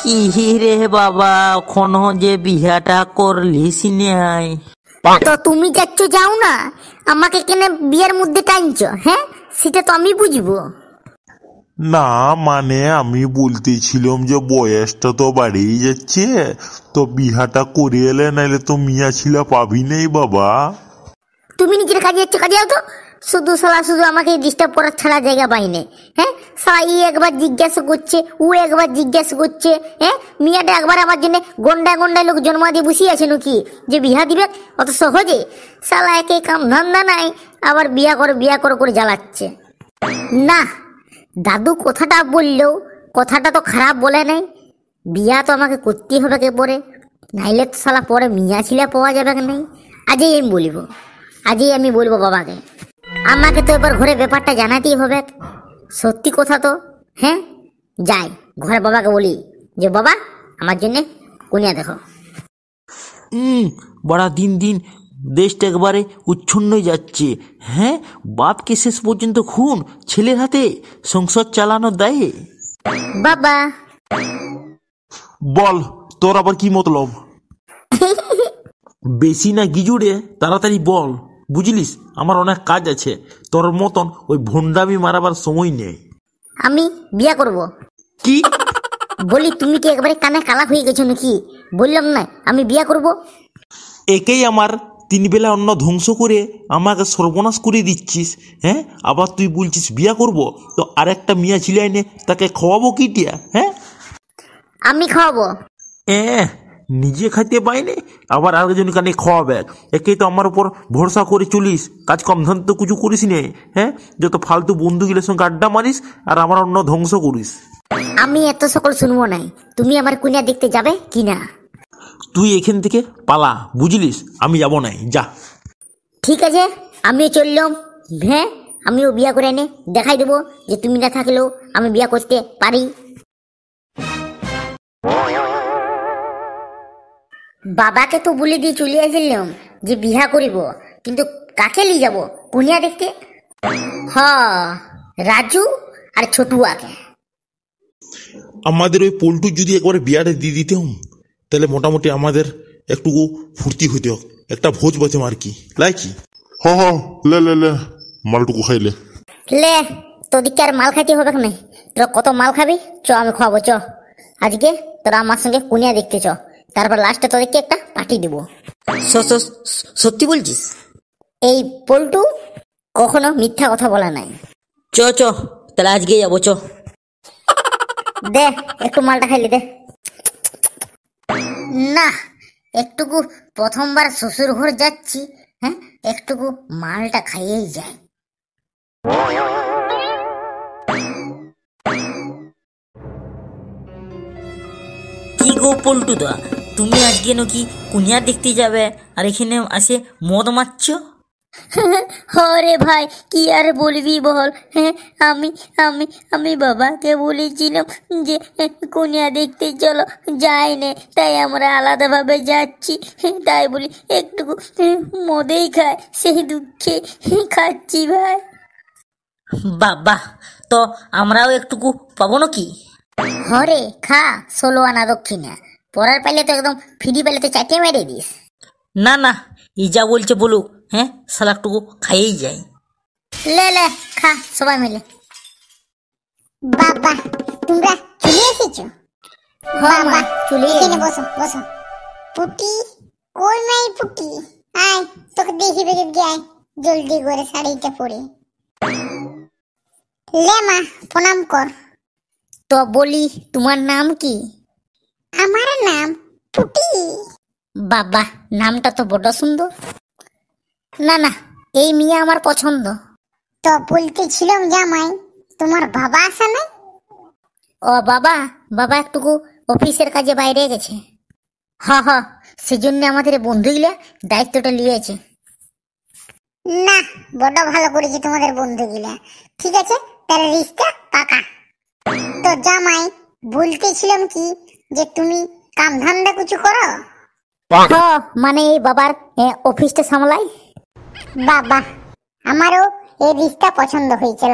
কি রে বাবা, এখনো যে বিয়াটা করলিস নাই? তো তুমি যাচ্ছ, যাও না, আমাকে কেন বিয়ের মধ্যে টানছ? হ্যাঁ, সেটা তো আমি বুঝবো না মানে আমি বলতেছিলাম যে বয়সটা তো বাড়েই যাচ্ছে, তো বিহাটা করে এলে, নাইলে তো মিয়া ছিলা পাবি নেই বাবা। তুমি নিজের কাজে যাচ্ছ, কাজে যাও তো। শুধু শুধু আমাকে ডিস্টার্ব করার ছাড়া জায়গা পাইনি। হ্যাঁ, সারা একবার জিজ্ঞাসা করছে, ও একবার জিজ্ঞাসা করছে। হ্যাঁ, মিয়াটা একবার আমার জন্য গন্ডায় লোক জন্ম দিয়ে বসে আছে নাকি যে বিয়া দিবে অত সহজে? সালা একে কাম ধান্দা নাই, আবার বিয়া করে জ্বালাচ্ছে। না, দাদু কথাটা বললেও কথাটা তো খারাপ বলে নাই। বিয়া তো আমাকে করতেই হবে কে পরে, নাইলে তো সালা পরে মিয়া ছিলা পাওয়া যাবে নাই। আজই আমি বলবো বাবাকে। আমাকে তো এবার ঘরে ব্যাপারটা জানাতেই হবে, সত্যি কথা তো। হ্যাঁ, যাই ঘরে বাবাকে বলি যে বাবা, আমার জন্য কনিয়া দেখো। বড়া দিন দিন দেশটা একবারে উচ্ছন্নই যাচ্ছে। হ্যাঁ, বাপকে শেষ পর্যন্ত খুন, ছেলের হাতে সংসার চালানোর দায়ে। বাবা বল, তোর আবার কি মতলব? বেশি না গিজুড়ে, তাড়াতাড়ি বল, বুঝলিস আমার অনেক কাজ আছে। তোর মতন ওই ভণ্ডামি মারাবার সময় নেই। আমি বিয়া করব। কি বলি, তুমি কি একবারে কানে কালা হয়ে গেছো নাকি? বললাম না আমি বিয়া করব। একেই আমার 3 বেলা অন্ন ধ্বংস করে আমাকে সর্বনাশ করে দিচ্ছিস। হ্যাঁ, আবার তুই বলছিস বিয়া করব, তো আরেকটা মিয়া ছিলে এনে তাকে খাওয়াবো কি টিয়া? হ্যাঁ, আমি খাওয়াবো। নিজে খাইতে পাইনি, আবার আরেকজন কানে খাওয়াবে। একেই তো আমার উপর ভরসা করে চলিস, কাজ কম ধান তো কিছু করিস নে। হ্যাঁ, যত ফালতু বন্ধুগুলোর সঙ্গে আড্ডা মারিস আর আমার অন্ন ধ্বংস করিস। আমি এত সকল শুনবো নাই, তুমি আমার কন্যা দেখতে যাবে কি না? তুই এখান থেকে পালা, বুঝলিস? আমি যাব নাই, যা। ঠিক আছে, আমিও চললাম। হ্যাঁ, আমিও বিয়া করে এনে দেখাই দেবো যে তুমি না থাকলেও আমি বিয়া করতে পারি। বাবাকে তো বলে দিয়ে চলে আসলাম যে বিয়া করিব, কিন্তু কাকে নিয়ে যাব কনিয়া দেখতে? রাজু আর ছোটুয়াকে। আমাদের ওই পল্টু যদি একবারে বিয়াটা দিয়ে দিতাম, তাহলে মোটামুটি আমাদের একটু ফুর্তি হইতে, একটা ভোজ বাঁচে আর কি লাইকি। লে মালটুকু খাইলে লে, তোদিকে আর মাল খাইতে হবে না। তোরা কত মাল খাবি? চ, আমি খাওয়াবো। চ, আজকে তোরা আমার সঙ্গে কুনিয়া দেখতে চ, তারপর লাস্টে তোদেরকে একটা পার্টি দিব। সত্যি বলছিস? এই পল্টু কখনো মিথ্যা কথা বলা নাই। চ তাহলে আজকে যাবো, চ। দে একটু মালটা খাইলে দে। না, একটুকু প্রথমবার শ্বশুর ঘর যাচ্ছি, হ্যাঁ, একটুকু মালটা খাইয়েই যায়। কি গো পল্টুদা, তুমি আজকে নাকি কুনিয়া দেখতে যাবে আর এখানে আসে মদ মারছ? হরে ভাই, কি আর বলবি বল। হ্যাঁ, আমি আমি আমি বাবাকে বলেছিলাম যে কনিয়া দেখতে চলো, যাই নে, তাই আমরা আলাদাভাবে যাচ্ছি। তাই বলি একটুকু মদেই খায়, সেই দুঃখে খাচ্ছি ভাই। বাবা, তো আমরাও একটুকু পাবো নাকি? হরে খা, 16 আনা দক্ষিণা। পড়ার পাইলে তো একদম ফিরি পেলে তো চাটিয়ে মেরে দিস। না, ই যা বলছে বলুক। হ্যাঁ, সালাকটুকু খাইয়েই যাই। লে খা সবাই মিলে। বাবা, তোমরা চলে এসেছো? বাবা চলে এসে বসো। পুটি কই নাই? পুটি আয়, তোকে দেখি বেরিয়ে আয় জলদি করে শাড়িটা পরে। লে মা, প্রণাম কর। তো বলি, তোমার নাম কি? আমার নাম পুটি। বাবা, নামটা তো বড় সুন্দর। না, এই মিয়া আমার পছন্দ। তো বলতেছিলাম জামাই, তোমার বাবা আসে নাই? ও বাবা একটুকু অফিসের কাজে বাইরে গেছে। সেজন্য আমাদের বন্ধুগুলা দায়িত্বটা নিয়েছে। না, বড় ভালো করেছে তোমাদের বন্ধুগুলা। ঠিক আছে, তাহলে রিস্তা পাকা। তো জামাই, বলতেছিলাম কি যে তুমি কাম ধান্দা কিছু করো? মানে এই বাবার অফিসটা সামলাই। বাবা, আমারও এই রিস্তা পছন্দ হয়েছিল।